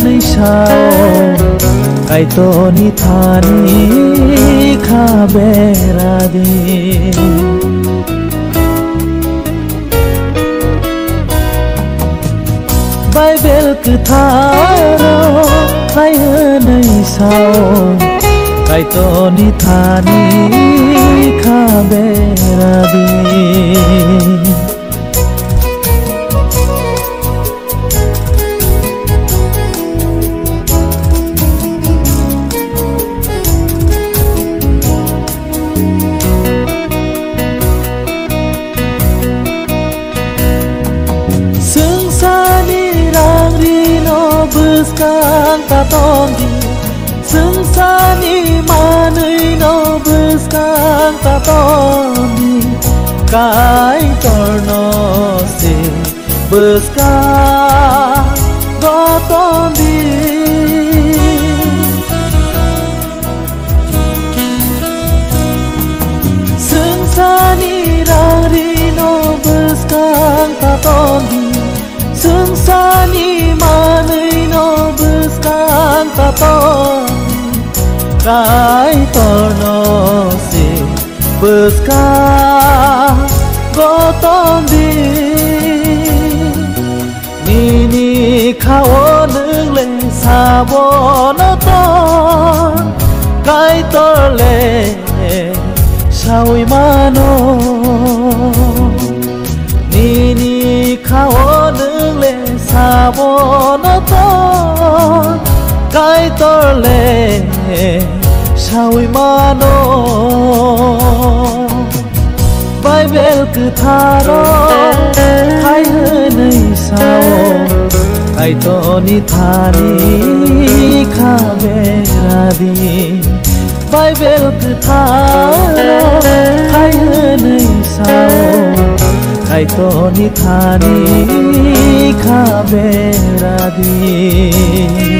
nơi sao cái to ni thani kha bera di Bible cứ tharo hay nơi sao cái to ni thani kha bera di Buscang tatondi Sensani manui no buscang tatondi Kai torno se buscang gotondi Sensani rari no buscang tatondi Sensani manui no buscang taton Kai torno se buscang goton di Nini khao nâng lên xa vô nó ton Kai tor le sao mano Nini khao nâng lên xa vô nó ton Cái tơ lệ sao mano Bible cứ tharo hay nơi sao Cái to ni thani kha bera di Bible cứ tharo hay nơi sao Cái to ni thani kha bera di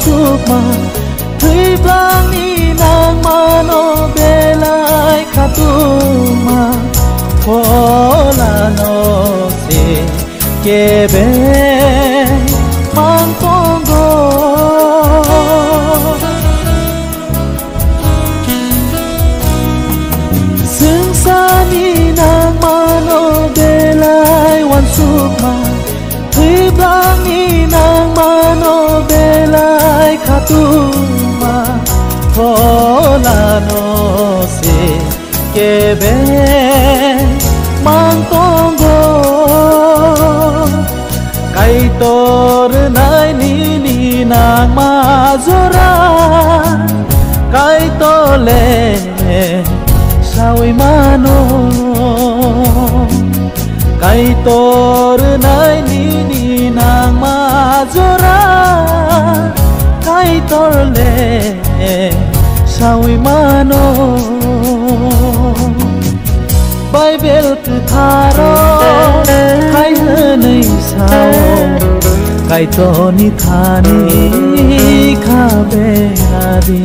Sukma Tui blang ni nang mano belai katuma Kola no se kebe mang kongo Sung sa ni nang mano belai wan sukma Tui blang ni nang mano belai katuma Kola no se kebe mang tongo Kai tor nai ni nang ma zora Kai to le sao mano Kai tor nai ni nang ma zora Kai tor le sao mano Bible cứ tharo hay nơi sao Kai to ni thani kha bera di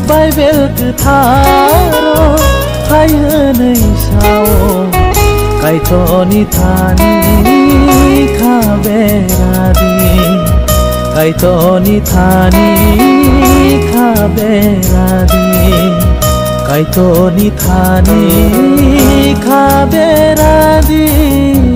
Bible cứ tharo hay nơi sao Kai to ni thani kha bera di Kai to ni thani kha bera di Kai to ni thani kha bera di